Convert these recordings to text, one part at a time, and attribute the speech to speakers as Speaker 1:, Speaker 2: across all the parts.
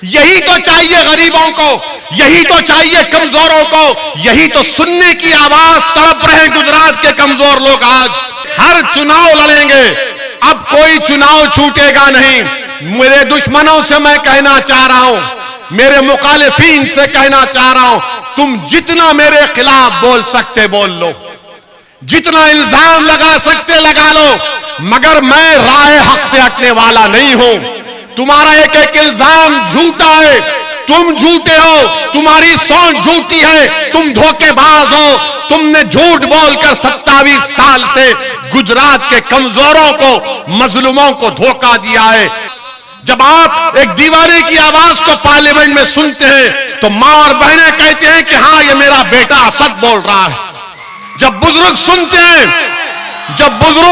Speaker 1: यही तो चाहिए गरीबों को, यही तो चाहिए कमजोरों को, यही तो सुनने की आवाज तड़प रहे हैं गुजरात के कमजोर लोग। आज हर चुनाव लड़ेंगे, अब कोई चुनाव छूटेगा नहीं। मेरे दुश्मनों से मैं कहना चाह रहा हूं, मेरे मुखालिफीन से कहना चाह रहा हूं, तुम जितना मेरे खिलाफ बोल सकते बोल लो, जितना इल्जाम लगा सकते लगा लो, मगर मैं राह हक से हटने वाला नहीं हूं। तुम्हारा एक एक इल्जाम झूठा है, तुम झूठे हो, तुम्हारी सोच झूठी है, तुम धोखेबाज हो। तुमने झूठ बोलकर 27 साल से गुजरात के कमजोरों को, मजलूमों को धोखा दिया है। जब आप एक दीवाने की आवाज को पार्लियामेंट में सुनते हैं तो मां और बहनें कहते हैं कि हां, ये मेरा बेटा सच बोल रहा है। जब बुजुर्ग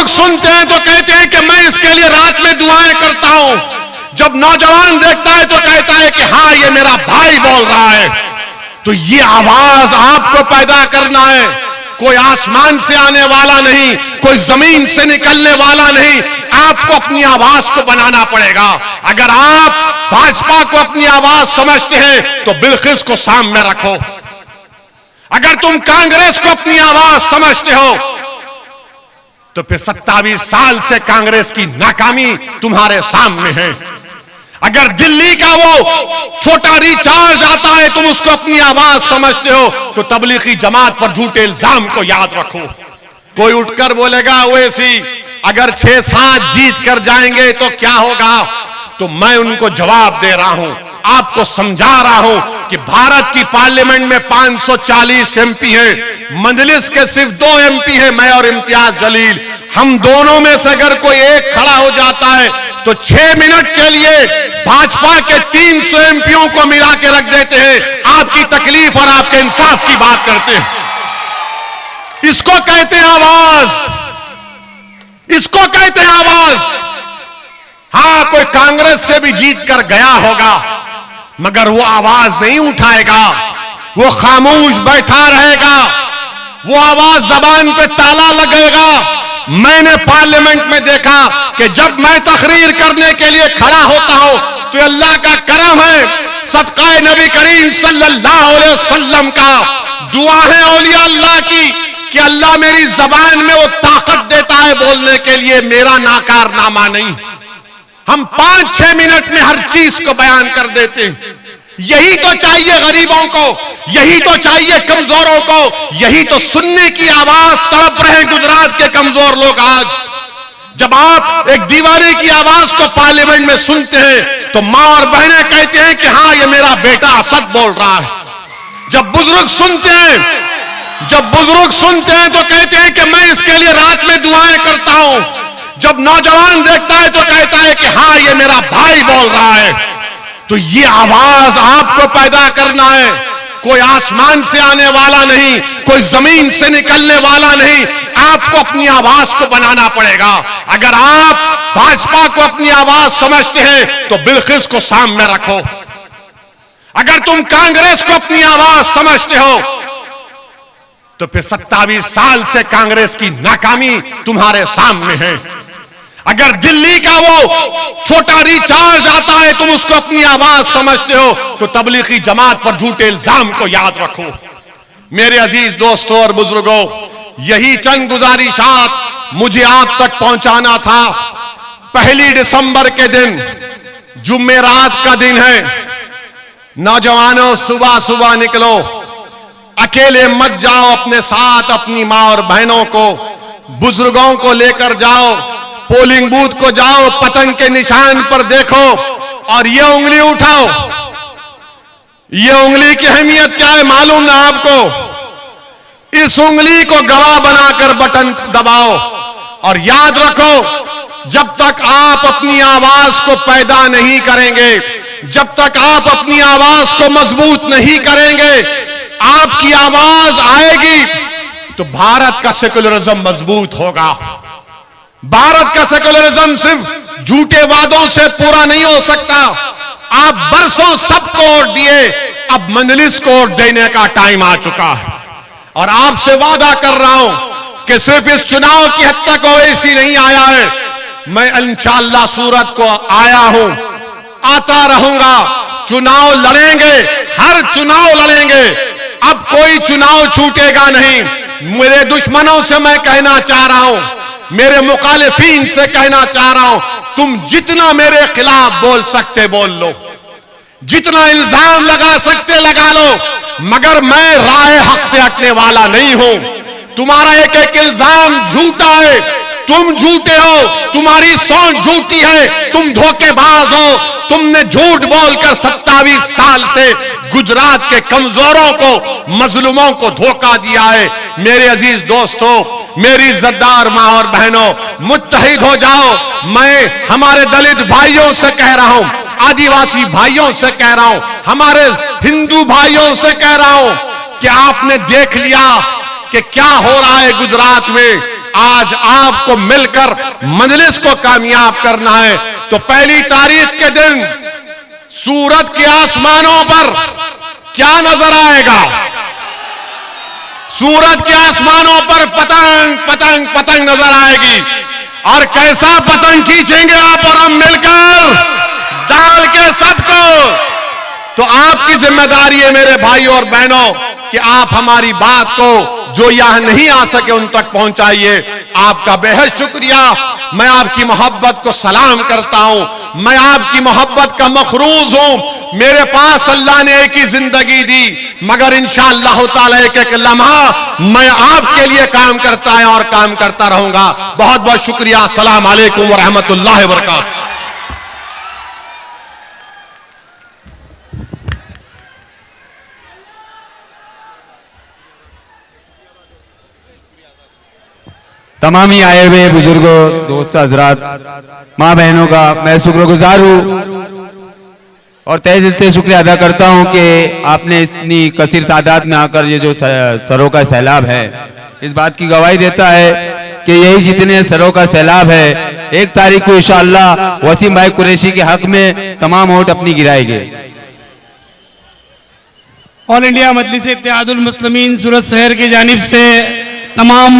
Speaker 1: सुनते हैं तो कहते हैं कि मैं इसके लिए रात में दुआएं करता हूं। जब नौजवान देखता है तो कहता है कि हां, ये मेरा भाई बोल रहा है। तो ये आवाज आपको पैदा करना है। कोई आसमान से आने वाला नहीं, कोई जमीन से निकलने वाला नहीं, आपको अपनी आवाज को बनाना पड़ेगा। अगर आप भाजपा को अपनी आवाज समझते हैं तो बिल्किस को सामने रखो। अगर तुम कांग्रेस को अपनी आवाज समझते हो तो फिर 27 साल से कांग्रेस की नाकामी तुम्हारे सामने है। अगर दिल्ली का वो छोटा रिचार्ज आता है, तुम उसको अपनी आवाज समझते हो तो तबलीगी जमात पर झूठे इल्जाम को याद रखो। कोई उठकर बोलेगा ओवैसी अगर 6-7 जीत कर जाएंगे तो क्या होगा, तो मैं उनको जवाब दे रहा हूं, आपको समझा रहा हूं कि भारत की पार्लियामेंट में 540 एमपी हैं, मजलिस के सिर्फ 2 एमपी हैं, मैं और इम्तियाज जलील। हम दोनों में से अगर कोई एक खड़ा हो जाता है तो 6 मिनट के लिए भाजपा के 300 एमपीओं को मिला के रख देते हैं। आपकी तकलीफ और आपके इंसाफ की बात करते हैं। इसको कहते हैं आवाज, इसको कहते हैं आवाज। हां, कोई कांग्रेस से भी जीत कर गया होगा मगर वो आवाज नहीं उठाएगा, वो खामोश बैठा रहेगा, वो आवाज जबान पे ताला लगेगा। मैंने पार्लियामेंट में देखा कि जब मैं तकरीर करने के लिए खड़ा होता हूं तो अल्लाह का करम है, सदक़ाए नबी करीम सल्लल्लाहु अलैहि वसल्लम का, दुआ है औलिया अल्लाह की कि अल्लाह मेरी जबान में वो ताकत देता है बोलने के लिए, मेरा नाकारनामा नहीं। हम 5-6 मिनट में हर चीज को बयान कर देते हैं। यही तो चाहिए गरीबों को, यही तो चाहिए कमजोरों को, यही तो सुनने की आवाज तड़प रहे हैं गुजरात के कमजोर लोग। आज जब आप एक दीवाने की आवाज को पार्लियामेंट में सुनते हैं तो मां और बहनें कहते हैं कि हां, ये मेरा बेटा सच बोल रहा है। जब बुजुर्ग सुनते हैं तो कहते हैं कि मैं इसके लिए रात में दुआएं करता हूं। जब नौजवान देखता है तो कहता है कि हां, ये मेरा भाई बोल रहा है। तो ये आवाज आपको पैदा करना है। कोई आसमान से आने वाला नहीं, कोई जमीन से निकलने वाला नहीं, आपको अपनी आवाज को बनाना पड़ेगा। अगर आप भाजपा को अपनी आवाज समझते हैं तो बिल्किस को सामने रखो। अगर तुम कांग्रेस को अपनी आवाज समझते हो तो फिर 27 साल से कांग्रेस की नाकामी तुम्हारे सामने है। अगर दिल्ली का वो छोटा रिचार्ज आता है, तुम उसको अपनी आवाज समझते हो तो तबलीगी जमात पर झूठे इल्जाम को याद रखो। मेरे अजीज दोस्तों और बुजुर्गों, यही चंद गुजारिशात मुझे आप तक पहुंचाना था। 1 दिसंबर के दिन जुम्मेरात का दिन है। नौजवानों, सुबह सुबह निकलो, अकेले मत जाओ, अपने साथ अपनी मां और बहनों को, बुजुर्गों को लेकर जाओ। पोलिंग बूथ को जाओ, पतंग के निशान पर देखो और ये उंगली उठाओ। ये उंगली की अहमियत क्या है मालूम ना आपको? इस उंगली को गवाह बनाकर बटन दबाओ और याद रखो, जब तक आप अपनी आवाज को पैदा नहीं करेंगे, जब तक आप अपनी आवाज को मजबूत नहीं करेंगे, आपकी आवाज आएगी तो भारत का सेकुलरिज्म मजबूत होगा। भारत का सेकुलरिज्म सिर्फ झूठे वादों से पूरा नहीं हो सकता। आप बरसों सबको वोट दिए, अब मजलिस को वोट देने का टाइम आ चुका है। और आपसे वादा कर रहा हूं कि सिर्फ इस चुनाव की हद तक ओवैसी नहीं आया है, मैं इंशाअल्लाह सूरत को आया हूं, आता रहूंगा। चुनाव लड़ेंगे, हर चुनाव लड़ेंगे। अब कोई चुनाव छूटेगा नहीं। मेरे दुश्मनों से मैं कहना चाह रहा हूं, मेरे मुखालिफीन से कहना चाह रहा हूं, तुम जितना मेरे खिलाफ बोल सकते बोल लो, जितना इल्जाम लगा सकते लगा लो, मगर मैं राह हक से हटने वाला नहीं हूं। तुम्हारा एक एक इल्जाम झूठा है, तुम झूठे हो, तुम्हारी सोच झूठी है, तुम धोखेबाज हो। तुमने झूठ बोलकर 27 साल से गुजरात के कमजोरों को, मजलूमों को धोखा दिया है। मेरे अजीज दोस्तों, मेरी इज्जतदार मां और बहनों, मुत्तहिद हो जाओ। मैं हमारे दलित भाइयों से कह रहा हूं, आदिवासी भाइयों से कह रहा हूं, हमारे हिंदू भाइयों से कह रहा हूं कि आपने देख लिया कि क्या हो रहा है गुजरात में। आज आपको मिलकर मजलिस को कामयाब करना है। तो 1 तारीख के दिन सूरत के आसमानों पर क्या नजर आएगा? सूरत के आसमानों पर पतंग पतंग पतंग नजर आएगी। और कैसा पतंग खींचेंगे आप और हम मिलकर, डाल के सबको। तो आपकी जिम्मेदारी है मेरे भाइयों और बहनों कि आप हमारी बात को, जो यहां नहीं आ सके, उन तक पहुंचाइए। आपका बेहद शुक्रिया। मैं आपकी मोहब्बत को सलाम करता हूं, मैं आपकी मोहब्बत का मखरूज हूं। मेरे पास अल्लाह ने एक ही जिंदगी दी, मगर इंशाअल्लाह ताला एक एक लम्हा मैं आपके लिए काम करता है और काम करता रहूंगा। बहुत बहुत शुक्रिया। अस्सलाम वालेकुम व रहमतुल्लाहि व बरकातहू।
Speaker 2: तमाम ही आए हुए बुजुर्गों, दोस्त हजरात, माँ बहनों का मैं शुक्रगुजार हूँ और तहे दिल से शुक्रिया अदा करता हूँ कि आपने इतनी कसीर तादाद में आकर ये जो सरों का सैलाब है, इस बात की गवाही देता है कि यही जितने सरों का सैलाब है, 1 तारीख को इंशाअल्लाह वसीम भाई कुरैशी के हक में तमाम वोट अपनी गिराएंगे।
Speaker 3: ऑल इंडिया मजलिस इत्तेहादुल मुस्लिमीन सूरत शहर की जानिब से तमाम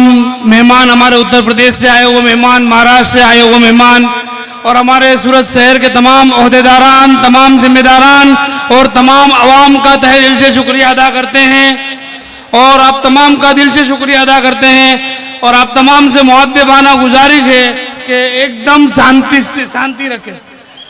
Speaker 3: मेहमान, हमारे उत्तर प्रदेश से आए हुए मेहमान, महाराष्ट्र से आए हुए मेहमान और हमारे सूरत शहर के तमाम ओहदेदारान, तमाम जिम्मेदारान और तमाम अवाम का तहे दिल से शुक्रिया अदा करते हैं। और आप तमाम का दिल से शुक्रिया अदा करते हैं और आप तमाम से मुअद्दबाना गुजारिश है कि एकदम शांति रखें।